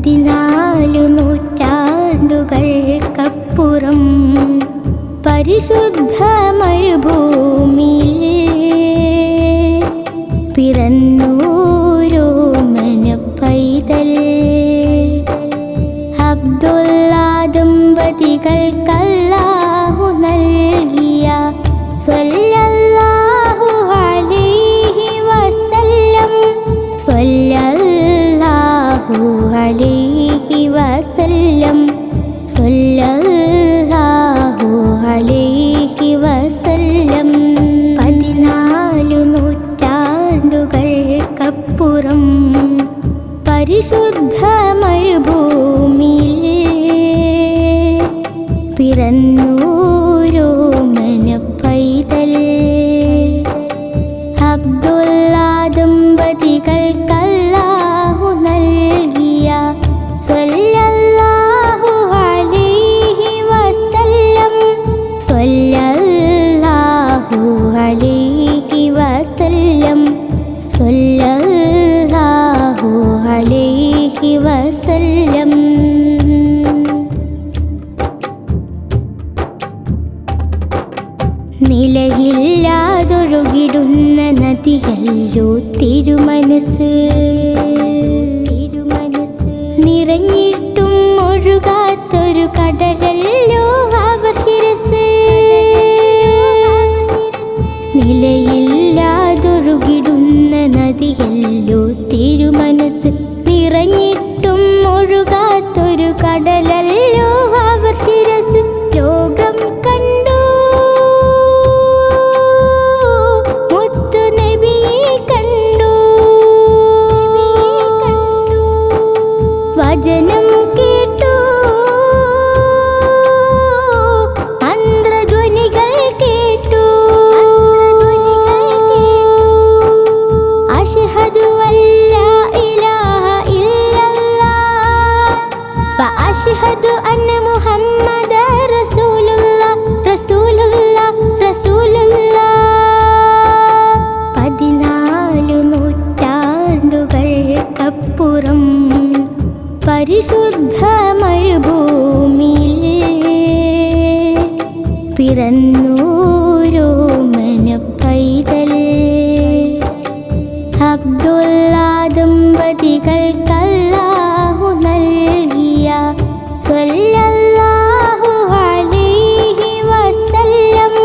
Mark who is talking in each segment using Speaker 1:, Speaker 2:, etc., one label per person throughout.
Speaker 1: 14 നൂറ്റാണ്ടുകൾക്കപ്പുറം പരിശുദ്ധ മരുഭൂമിയിൽ പിറന്നോരോ മനപ്പൈതൽ അബ്ദുള്ള ദമ്പതികൾക്കല്ലാഹു നൽകിയ സ്വല്ലല്ലാഹു അലൈഹി വസല്ലം സ്വല്ലല്ലാഹു അലൈഹി വസല്ലം സ്വല്ലല്ലാഹു അലൈഹി വസല്ലം 14 നൂറ്റാണ്ടുകൾക്കപ്പുറം പരിശുദ്ധ മരുഭൂമിയിൽ പിറന്നോരോ മനപ്പൈതൽ അബ്ദുള്ള ദമ്പതികൾക്കല്ലാഹു നൽകിയ സ്വല്ലല്ലാഹു അലൈഹി വസല്ലം സ്വല്ലല്ലാഹു അലൈഹി വസല്ലം സ്വല്ലല്ലാഹു അലൈഹി വസല്ലം. നിലയില്ലാതൊഴുകിടുന്ന നദിയല്ലോ തിരുമനസ് നിറഞ്ഞിട്ടും ഒഴുകാത്തൊരു കടലല്ലോ അവർ ശിരസ്. നിലയില്ലാതൊഴുകിടുന്ന നദിയല്ലോ തിരുമനസ് നിറഞ്ഞിട്ടും ഒഴുകാത്തൊരു കടലല്ലോ അവർ ശിരസ്. ലോകം കണ്ടു മുത്തു നബിയെ കണ്ടു വചനം കേട്ടു മന്ത്രധ്വനികൾ കേട്ടു അഷ്ഹദു അല്ലാ ഇലാഹ ഇല്ലല്ലാഹ് വ അഷ്ഹദു അന്ന മുഹമ്മദ റസൂലുള്ളാഹ് റസൂലുള്ളാഹ് റസൂലുള്ളാഹ്. 14 നൂറ്റാണ്ടുകൾക്കപ്പുറം പരിശുദ്ധ മരുഭൂമിയിൽ പിറന്നോരോ മനപ്പൈതൽ അബ്ദുള്ള ദമ്പതികൾക്കല്ലാഹു നൽകിയ സ്വല്ലല്ലാഹു അലൈഹി വസല്ലം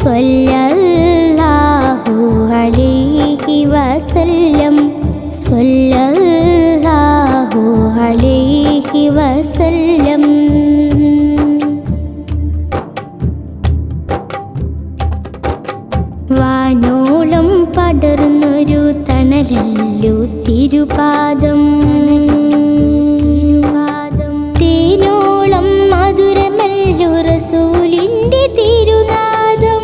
Speaker 1: സ്വല്ലല്ലാഹു അലൈഹി വസല്ലം സ്വല്ലല്ലാഹു അലൈഹി വസല്ലം. വാനോളം പടർന്നൊരു തണലല്ലോ തിരുപാദം തേനോളം മധുരമല്ലോ റസൂലിന്റെ തിരുനാദം.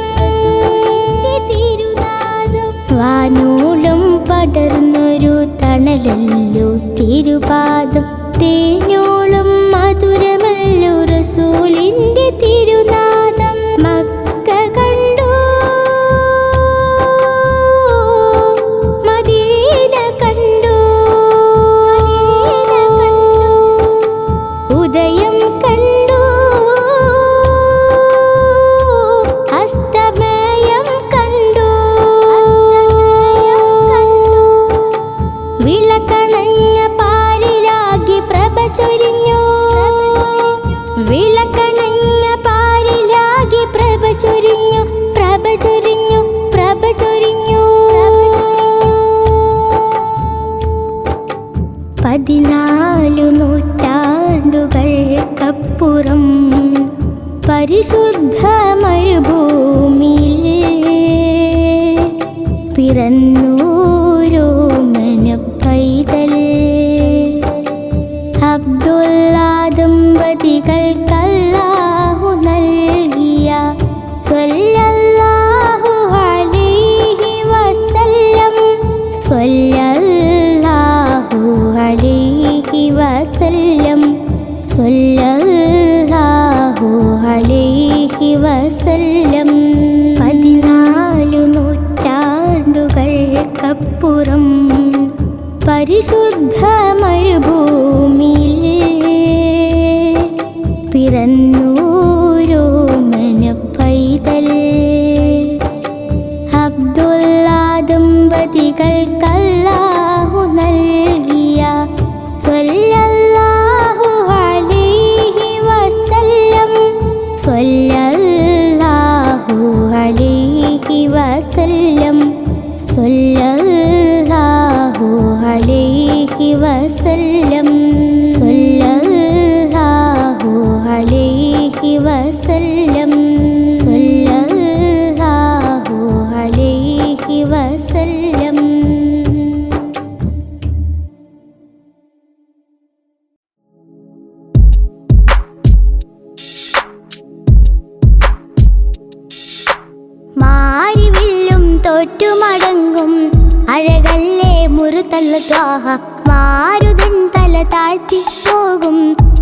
Speaker 1: വാനോളം പടർന്നൊരു തണലല്ലോ തിരുപാദം തേനോളം മധുരമല്ലോ റസൂലിന്റെ തിരുനാദം. മക്ക കണ്ടു മദീന കണ്ടു ഉദയം കണ്ടു അസ്തമയം കണ്ടു വിളക്കണഞ്ഞ പാരിലാകി പ്രഭ ചൊരിഞ്ഞു വിളക്കണഞ്ഞ പാരിലാകി പ്രഭ ചൊരിഞ്ഞു പ്രഭ ചൊരിഞ്ഞു പ്രഭ ചൊരിഞ്ഞു. 14 നൂറ്റാണ്ടുകൾക്കപ്പുറം പരിശുദ്ധ മരുഭൂമിയിൽ പിറന്നോരോ മനപ്പൈതൽ അബ്ദുള്ള ദമ്പതികൾക്കല്ലാഹു നൽകിയ സ്വല്ലല്ലാഹു അലൈഹി വസല്ലം സ്വല്ലല്ലാഹു അലൈഹി വസല്ലം സ്വല്ലല്ലാഹു അലൈഹി വസല്ലം. 14 നൂറ്റാണ്ടുകൾ മഹിതങ്ങൾക്കല്ലാഹു നൽകിയ സ്വല്ലല്ലാഹു അലൈഹി വസല്ലം സ്വല്ലല്ലാഹു അലൈഹി വസല്ലം സ്വല്ലല്ലാഹു അലൈഹി വസല്ലം സ്വല്ലല്ലാഹു അലൈഹി വസല്ലം സ്വല്ലല്ലാഹു അലൈഹി വസല്ലം. മാരിവില്ലും തോറ്റുമടങ്ങും അഴകല്ലേ മുറുതല്ല ത്വാഹ. മാരുതൻ തല താഴ്ത്തി പോകും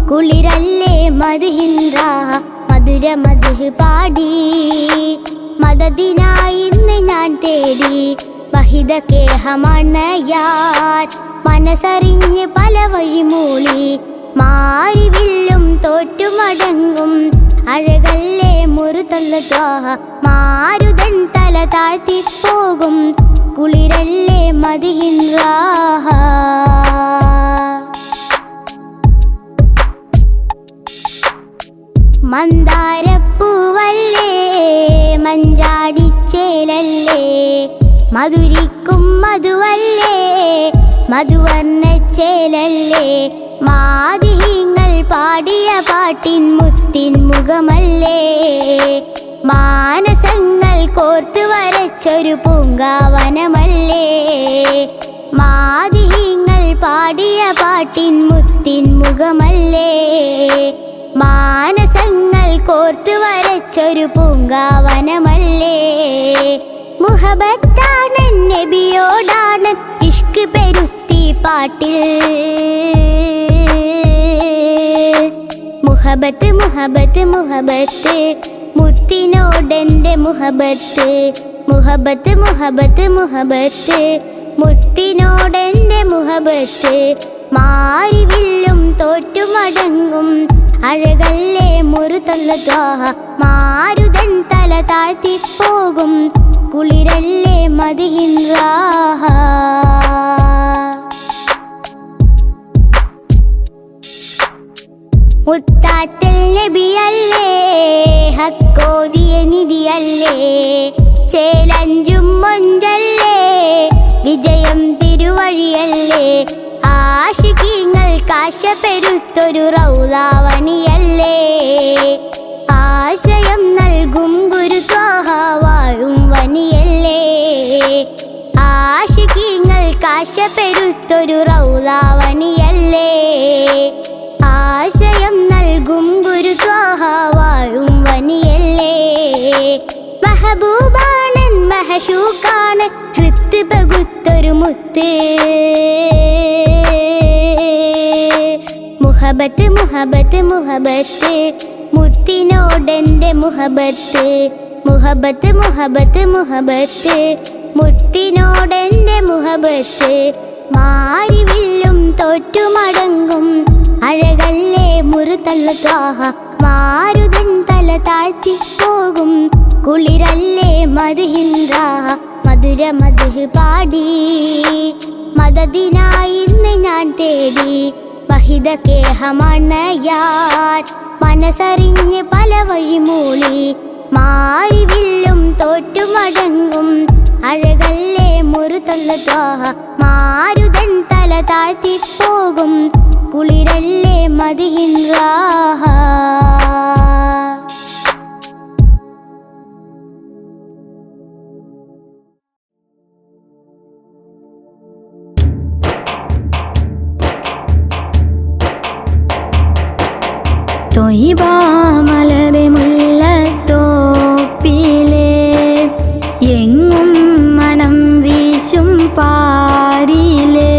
Speaker 1: കുളിരല്ലേ മദ്ഹിൻ റാഹ. മധുര മദ്ഹ് പാടി മദദിനായി ഇന്ന് ഞാൻ തേടി വഹിദ കേഹമണയാൻ മനസ്സറിഞ്ഞ് പല വഴി മൂളി. മാരിവില്ലും തോറ്റുമടങ്ങും അഴകല്ലേ മുറുതല്ല ത്വാഹ. മാരുതൻ തല താഴ്ത്തി പോകും കുളിരല്ലേ മദ്ഹിൻ റാഹ. മന്ദാരപ്പൂവല്ലേ മഞ്ചാടിച്ചേലല്ലേ മധുരിക്കും മധുവല്ലേ മധുവർണ്ണച്ചേലല്ലേ മാദിഹ്യങ്ങൾ പാടിയ പാട്ടിൻ മുത്തിൻ മുഖമല്ലേ മാനസങ്ങൾ കോർത്തു വരച്ചൊരു പൂങ്കാവനമല്ലേ മാദിഹ്യങ്ങൾ പാടിയ പാട്ടിൻ മുത്തിൻ മുഖമല്ലേ മാനസങ്ങൾ കോർത്തു വരച്ചൊരു പൂങ്കാവനമല്ലേ മുഹബത്താണ് നബിയോടാണ് ഇഷ്ക് പെരുത്തി പാട്ടിൽ മുഹബത്ത് മുഹബത്ത് മുഹബത്ത് മുത്തിനോടെൻ്റെ മുഹബത്ത് മുഹബത്ത് മുഹബത്ത് മുഹബത്ത് മുത്തിനോടെൻ്റെ മുഹബത്ത്. മാരിവില്ലും തോറ്റുമടങ്ങും അഴകല്ലേ മുറുതല്ല ത്വാഹ. മാരുതൻ തല താഴ്ത്തി പോകും കുളിരല്ലേ മദ്ഹിൻ റാഹ. മുത്താറ്റൽ നബിയല്ലേ ഹക്കോദിയ നിധിയല്ലേ ചേലഞ്ചും മൊഞ്ചല്ലേ വിജയം തിരുവഴിയല്ലേ ആശികീങ്ങൾ കാശ പെരുത്തൊരു റൗലാവണിയല്ലേ ആശയം നൽകും ഗുരു ത്വാഹ വാഴും വനിയല്ലേ ആശികീങ്ങൾ കാശ പെരുത്തൊരു റൗലാവണിയല്ലേ ആശയം നൽകും ഗുരു ത്വാഹ വാഴും വനിയല്ലേ മഹബൂബാണൻ മഹശൂക്കാണ് ഹൃത്ത് പകുത്തൊരു മുത്ത് മുഹബത്ത് മുഹബത്ത് മുഹബത്ത് മുത്തിനോടെൻ്റെ മുഹബത്ത് മുഹബത്ത് മുഹബത്ത് മുഹബത്ത് മുത്തിനോടെൻ്റെ മുഹബത്ത്. മാരിവില്ലും തോറ്റുമടങ്ങും അഴകല്ലേ മുറുതല്ല ത്വാഹ. മാരുതൻ തല താഴ്ത്തി പോകും കുളിരല്ലേ മദ്ഹിൻ റാഹ. മധുര മദ്ഹ് പാടി മദദിനായി ഇന്ന് ഞാൻ തേടി വഹിദ കേഹമണയാൻ മനസ്സറിഞ്ഞ് പല വഴി മൂളി. മാരിവില്ലും തോറ്റുമടങ്ങും അഴകല്ലേ മുറുതല്ല ത്വാഹ. മാരുതൻ തല താഴ്ത്തി പോകും കുളിരല്ലേ മദ്ഹിൻ റാഹ.
Speaker 2: തൊയ്ബാ മലരെ മുല്ലത്തോപ്പിലെ എങ്ങും മണം വീശും പാരിലെ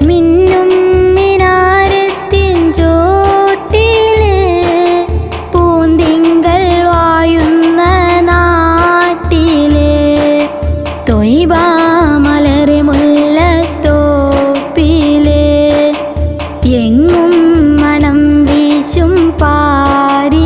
Speaker 2: മിന്നും മിനാരത്തിൻ ചോട്ടിലെ പൂന്തിങ്കൾ വായുന്ന നാട്ടിലെ തൊയ്ബാ മലരെ മുല്ലത്തോപ്പിലെ എങ്ങും മണം വീശും പാരി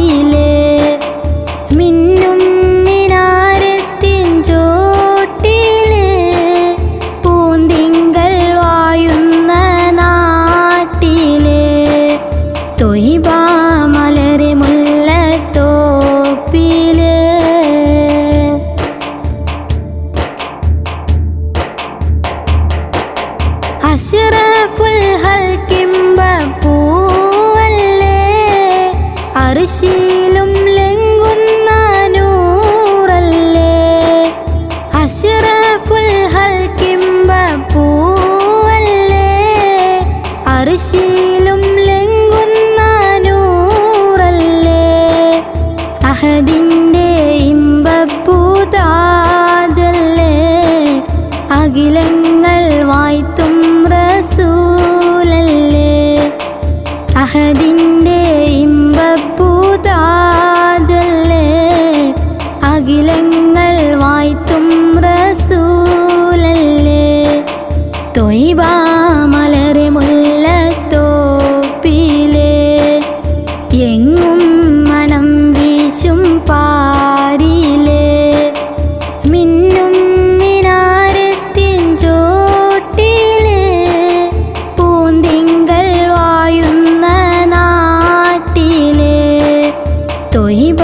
Speaker 2: അഖിലങ്ങൾ വായ്ത്തും റസൂലല്ലേ ത്വയ്ബ മലരെ മുല്ലത്തോപ്പിലെ എങ്ങും മണം വീശും പാരിലെ മിന്നും മിനാരത്തിൻ ചോട്ടിലെ പൂന്തിങ്കൾ വായുന്ന നാട്ടിലെ ത്വയ്ബ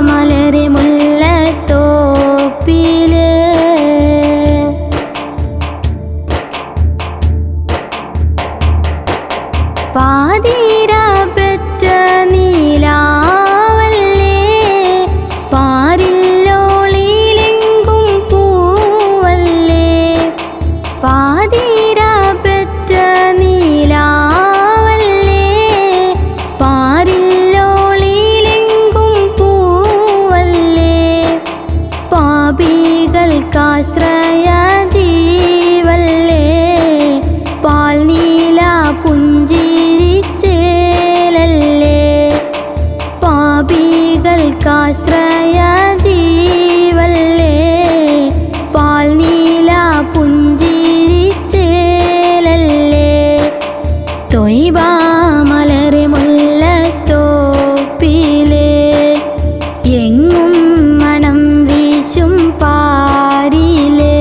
Speaker 2: മലരെ മുല്ലത്തോപ്പിലെ പാതിര പെറ്റ നീലാവല്ലേ പാരില്ലോളിലെങ്കും പൂവല്ലേ പാതിര പെറ്റ നീലാവല്ലേ പാരില്ലോളിലെങ്കും പൂവല്ലേ പാപികൾക്കാശ്രയ ജീവല്ലേ പാൽ നീല പുഞ്ചിരിച്ചേലല്ലേ പാപികൾക്കാശ്രയ ജീവല്ലേ പാൽ നീല പുഞ്ചിരിച്ചേലല്ലേ ത്വയ്ബ മലരെ മുല്ലത്തോപ്പിലെ എങ്ങും മണം വീശും പാരിലെ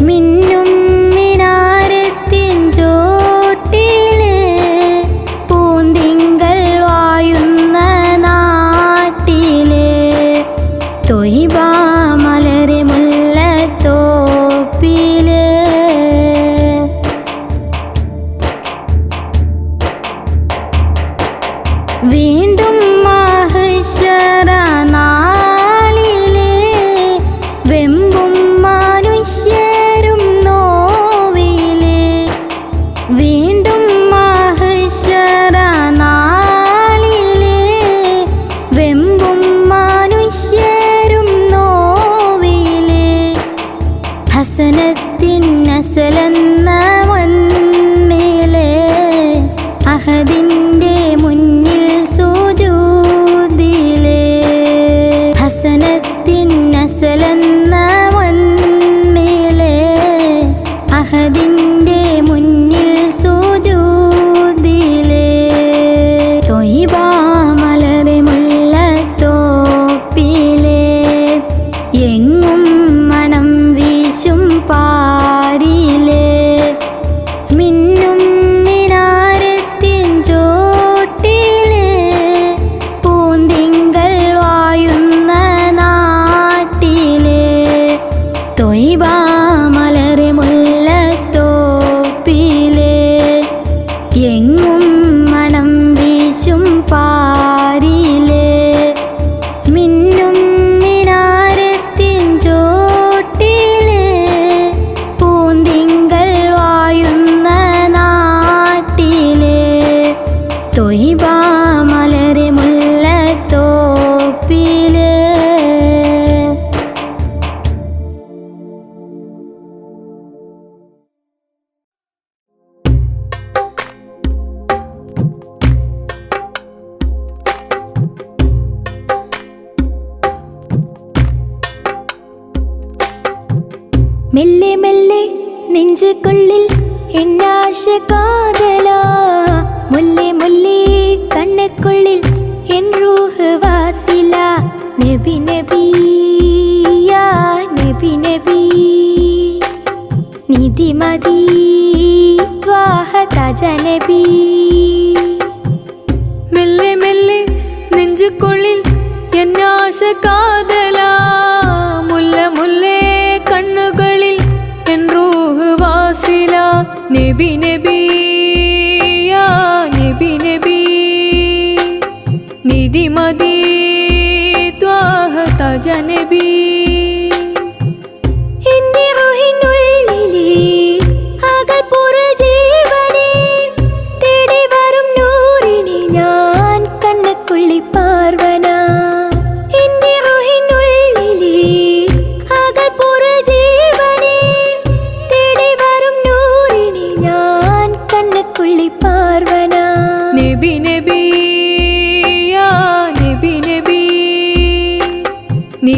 Speaker 2: മിന്നും മിനാരത്തിൻ ചോട്ടിലെ പൂന്തിങ്കൾ വായുന്ന നാട്ടിലെ ത്വയ്ബ മലരെ മുല്ലത്തോപ്പിലെ വീണ്ടും മഹ്ശറ നാളിലെ വെമ്പും മനുഷ്യരും നോവിലെ വീണ്ടും മഹ്ശറ നാളിലെ വെമ്പും മനുഷ്യരും നോവിലെ ഹസനത്തിൻ നസലെന്ന മണ്ണിലെ അഹദിൻ്റെ മുന്നിൽ സുജൂദിലെ ഹസനത്തിൻ നസലെന്ന മണ്ണിലെ അഹദിൻ്റെ മുന്നിൽ സുജൂദിലെ ത്വയ്ബ മലരെ മുല്ലത്തോപ്പിലെ എങ്ങും മണം വീശും പാരിലെ മിന്നും മിനാരത്തിൻ ചോട്ടിലെ പൂന്തിങ്കൾ വായുന്ന നാട്ടിലെ ത്വയ്ബ മലരെ മുല്ലത്തോപ്പിലെ എങ്ങും മണം വീശും പാരിലെ മിന്നും മിനാരത്തിൻ ചോട്ടിലെ പൂന്തിങ്കൾ വായുന്ന നാട്ടിലെ ത്വയ്ബ മലരെ മുല്ലത്തോപ്പിലെ മെല്ലെ മെല്ലെ നെഞ്ചുകൊള്ളിൽ എന്നാശ കാതലാ മുല്ലേ മുല്ലേ കണ്ണുകൊള്ളിൽ എൻ റൂഹ് വാത്തില നബി നബി യാ നബി നബി നിധി മതി ത്വാഹ താജ നബി
Speaker 3: മെല്ലെ മെല്ലെ നെഞ്ചുകൊള്ളിൽ എന്നാശ കാതലാ മുല്ല മുല്ലേ കണ്ണുകളിൽ എൻ റൂഹ് വാസില നബി നബി യാ നബി നബി നിധി മതി ത്വാഹ താജ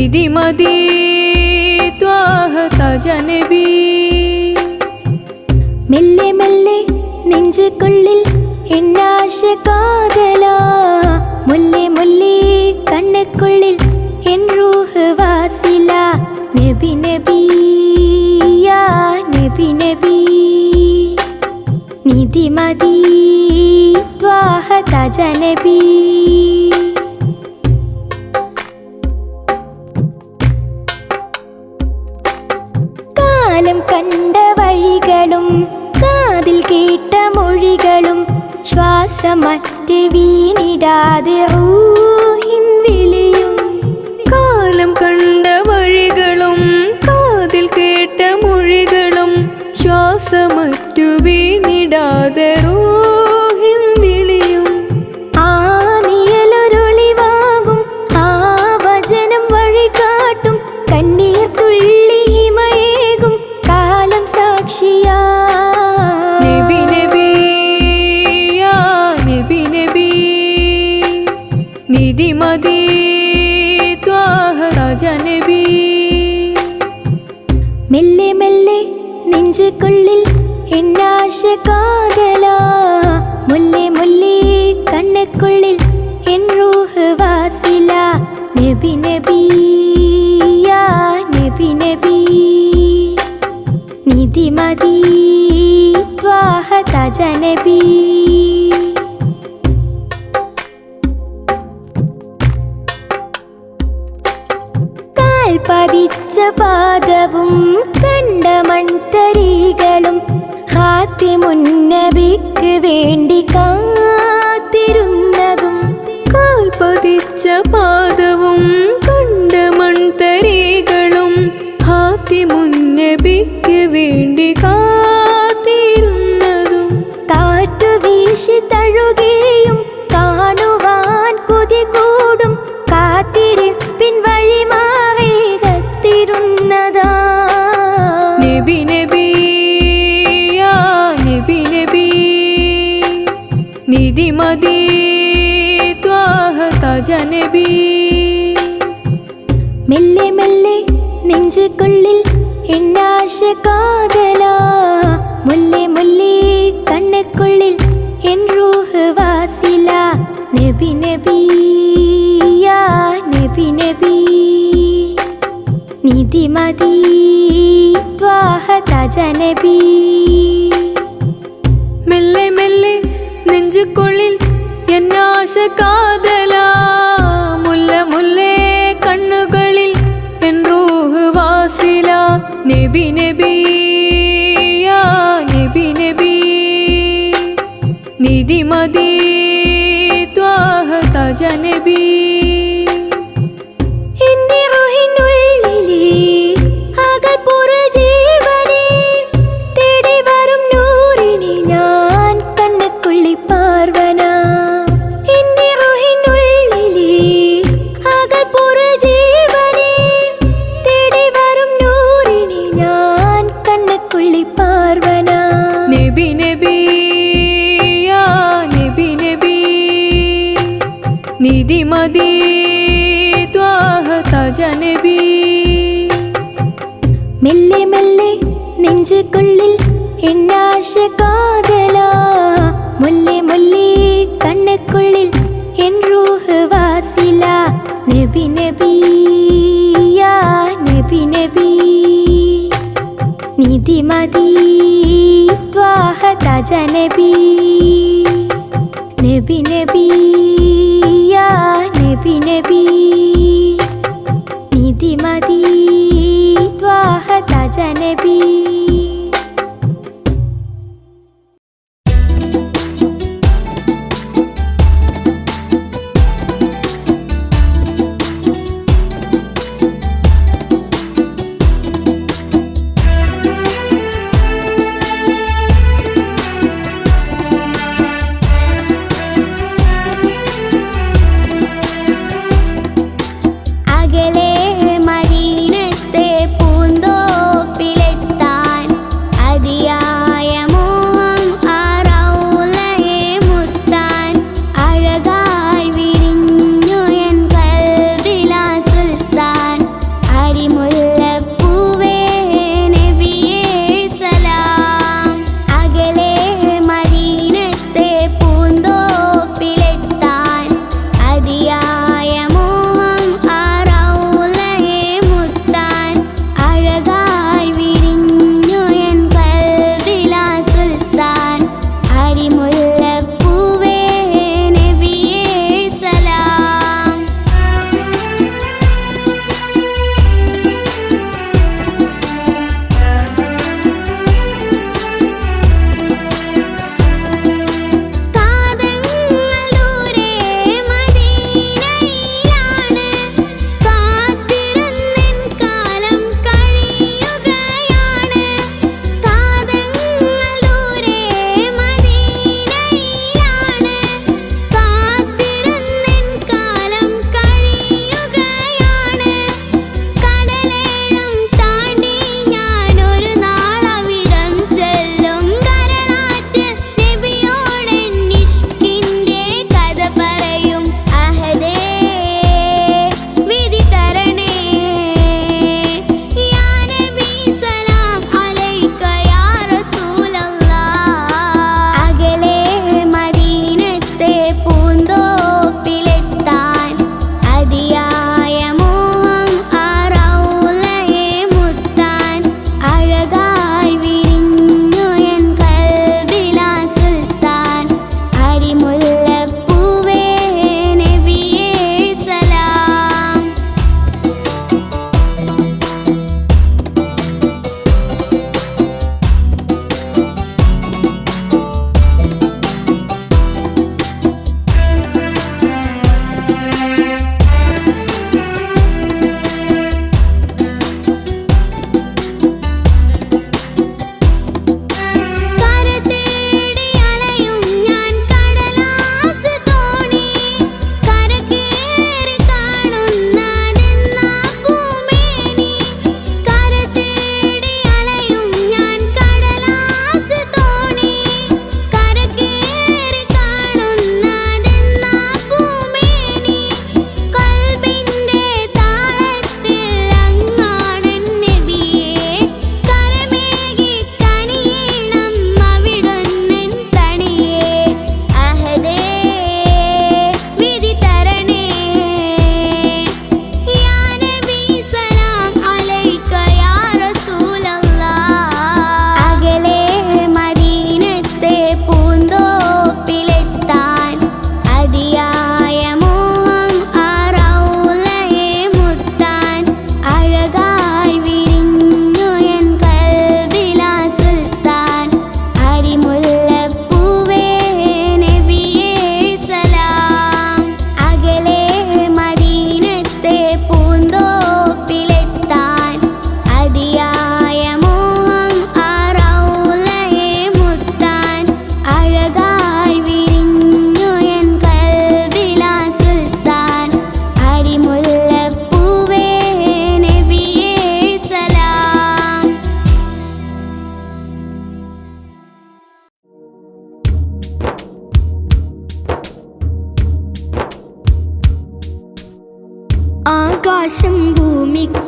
Speaker 3: നിധിമതി ത്വാഹ താജ നബി.
Speaker 2: മെല്ലെ മെല്ലെ നെഞ്ചുകൊള്ളിൽ എന്നാശ കാതലാ, മുല്ലേ മുല്ലേ കണ്ണുക്കുള്ളിൽ എൻ റൂഹ് വാസില. നബി നബി യാ നബി നബി, നിധിമതി ത്വാഹ താജ നബി. കാലം കണ്ട വഴികളും കാതിൽ കേട്ട മൊഴികളും ശ്വാസമറ്റ് വീണിടാതെ റൂഹിൻ വിളിയും.
Speaker 3: കാലം കണ്ട വഴികളും കാതിൽ കേട്ട മൊഴികളും ശ്വാസമറ്റു വീണിടാതെ റൂഹിൻ വിളിയും.
Speaker 2: ആ നിഴലൊരൊളിവാകും ആ വചനം വഴി കാട്ടും, കണ്ണീർ തുള്ളി ഹിമയേകും കാലം സാക്ഷിയാ.
Speaker 3: നബി നബി യാ നബി നബി, നിധിമതി ത്വാഹ താജ നബി.
Speaker 2: മെല്ലെ മെല്ലെ നെഞ്ചുകൊള്ളിൽ എന്നാശ കാതലാ, മുല്ലേ മുല്ലേ കണ്ണുക്കുള്ളിൽ എൻ റൂഹ് വാസില. നബി നബി യാ നബി നബി, നിധിമതി ത്വാഹ താജ നബി. കാൽ പതിച്ച പാദവും കണ്ട മൺതരികളും ഖാത്തിമുന്നബിക്ക് വേണ്ടി കാത്തിരുന്നതും.
Speaker 3: കാൽ പതിച്ച പാദവും കണ്ട മൺതരികളും ഖാത്തിമുന്നബിക്ക് വേണ്ടി കാത്തിരുന്നതും.
Speaker 2: കാറ്റു വീശി തഴുകിയും കാണുവാൻ കൊതി കൂടും, കാത്തിരിപ്പിൻ വഴി മാറി കത്തിരുന്നതാ.
Speaker 3: നബി നബി യാ നബി നബി, നിധിമതി ത്വാഹ താജ നബി.
Speaker 2: മെല്ലെ മെല്ലെ നെഞ്ചുകൊള്ളിൽ എന്നാശ കാതലാ, മുല്ലേ മുല്ലേ കണ്ണുക്കുള്ളിൽ എൻ റൂഹ് വാസില. നബി നബി യാ നബി നബി, നിധിമതി ത്വാഹ താജ നബി.
Speaker 3: മെല്ലെ മെല്ലെ നെഞ്ചുകൊള്ളിൽ എന്നാശ കാതലാ, മുല്ല മുല്ലേ കണ്ണുകളിൽ എൻ റൂഹ് വാസില. നബി നബി യാ നബി നബി, നിധിമതി ത്വാഹ താജ നബി.
Speaker 2: എന്റെ റൂഹിനുള്ളിലെ അകൽപ്പുറ ജീവനെ തേടി വരും നൂറിനെ ഞാൻ കണ്ണുക്കുള്ളി പാർവന. എന്റെ റൂഹിനുള്ളിലെ അകൽപ്പുറ ജീവനെ തേടി വരും നൂറിനെ ഞാൻ കണ്ണുക്കുള്ളി പാർവന.
Speaker 3: നബി നബി യാ നബി നബി, നിധിമതി ത്വാഹ താജ നബി.
Speaker 2: മെല്ലെ മെല്ലെ നെഞ്ചുകൊള്ളിൽ എന്നാശ കാതലാ, മുല്ലേ മുല്ലേ കണ്ണുക്കുള്ളിൽ എൻ റൂഹ് വാസില. നബി നബി യാ നബി നബി, നിധിമതി ത്വാഹ താജ നബി. നബി നബി യാ നബി നബി, നിധിമതി ത്വാഹ താജ നബി.
Speaker 1: അകലെ മദീനത്തെ പൂന്തോപ്പിലെത്താൻ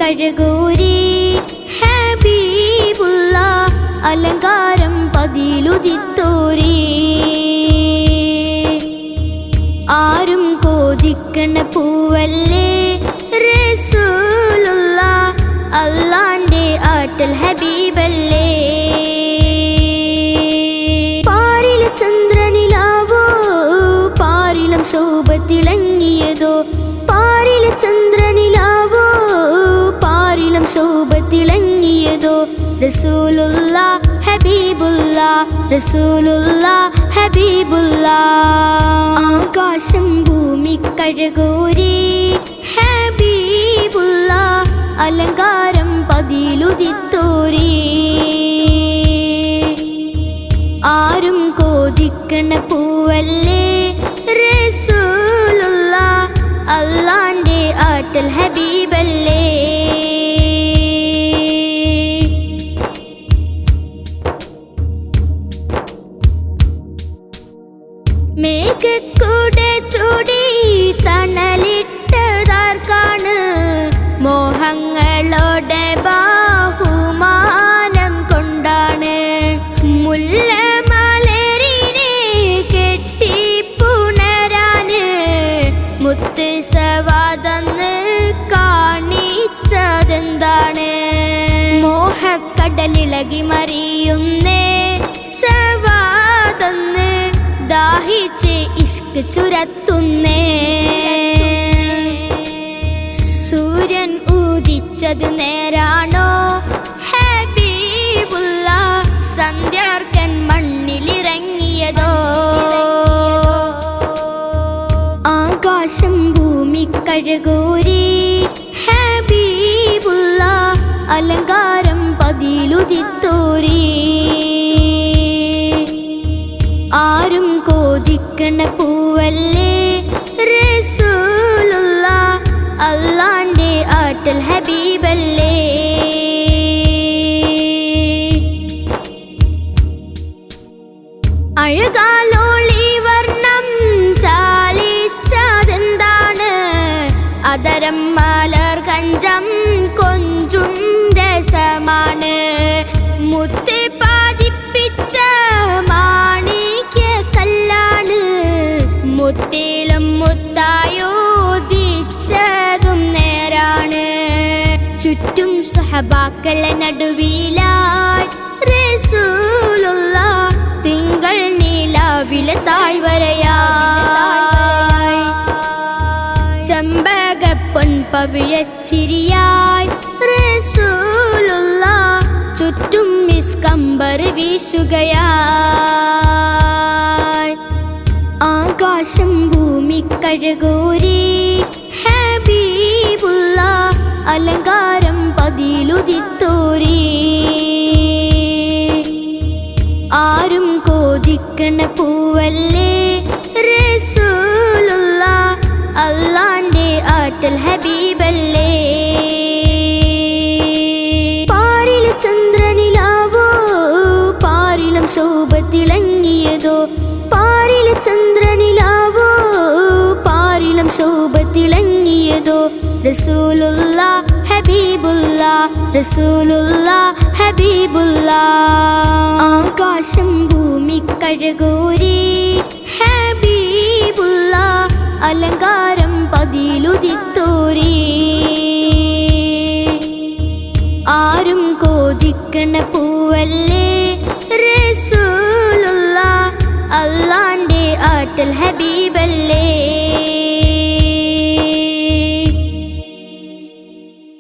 Speaker 1: കഴകൂരി ഹബീബുള്ള അലങ്കാരം പതിലുദിത്തോരി ആരും കോതിക്കണ പൂവല്ലേ റസൂലുള്ള അല്ലാന്റെ ആറ്റൽ ഹബീബല്ലേ പാരിലെ ചന്ദ്രനിലാവോ പാരിലം ശോഭത്തിളങ്ങിയതോ പാരിലെ ചന്ദ്രനിലാവോ പാരിലം ശോഭത്തിളങ്ങിയതോ റസൂലുള്ള ഹബീബുള്ള റസൂലുള്ള ഹബീബുള്ള ആകാശം ഭൂമി കഴകൂരി ഹബീബുള്ള അലങ്കാരം പതിലുദിത്തോരി ആരും കോതിക്കണ പൂവല്ലേ റസൂലുള്ള അല്ലാന്റെ ആറ്റൽ ഹബീബല്ലേ മേഘക്കൂടെ ചൂടി തണലിട്ടതാർക്കാണ് മോഹങ്ങളോടെ ബാഹുമാനം കൊണ്ടാണ് മുല്ലമലരിനെ കെട്ടിപ്പുണരാന് മുത്ത് സവാദന്ന് കാണിച്ചതെന്താണ് മോഹക്കടലിളകി മറിയുന്നേ സവാദന്ന് ദാഹിച്ച് ഇഷ്ക് ചുരത്തുന്നേ സൂര്യൻ ഉദിച്ചത് നേരാണോ ഹബീബുള്ള സന്ധ്യാർക്കൻ മണ്ണിലിറങ്ങിയതോ ആകാശം ഭൂമി കഴകൂരി ഹബീബുള്ള അലങ്കാരം പതിലുദിത്തോരി ആരും കോതിക്കണ പൂവല്ലേ റസൂലുള്ള അല്ലാന്റെ ആറ്റൽ ഹബീബല്ലേ അഴകാലോളി വർണ്ണം ചാലിച്ചതെന്താണ് അതരം മലർ കഞ്ചം കൊഞ്ചും രസമാണ് മുത്ത് പതിപ്പിച്ച മാണിക്യ കല്ലാണ് മുത്തിലും മുത്തായോദിച്ചതും നേരാണ് ചുറ്റും സഹബാക്കളെ നടുവിലായി റസൂലുള്ള തിങ്കൾ നീലാവിലെ താഴ്വരയായി ചമ്പകപ്പൊൻ പവിഴച്ചിരിയായി റസൂലുള്ള ചുറ്റും മിസ്കമ്പർ വീശുകയായി ആകാശം ഭൂമി കഴകൂരി ഹബീബുള്ള അലങ്കാരം പതിലുദിത്തോരി ആരും കോതിക്കണ പൂവല്ലേ റസൂലുള്ള അല്ലാന്റെ ആറ്റൽ ഹബീബല്ലേ പാരിലെ ചന്ദ്രനിലാവോ പാരിലം ശോഭത്തിളങ്ങിയതോ പാരിലെ ചന്ദ്രനിലാവോ പാരിലം ശോഭത്തിളങ്ങിയതോ റസൂലുള്ള ഹബീബുള്ള റസൂലുള്ള ഹബീബുള്ള ആകാശം ഭൂമി കഴകൂരി ഹബീബുള്ള അലങ്കാരം പതിലുദിത്തോരി ആരും കോതിക്കണ പൂവല്ലേ റസൂലുള്ള അല്ലാന്റെ ആറ്റൽ ഹബീബല്ലേ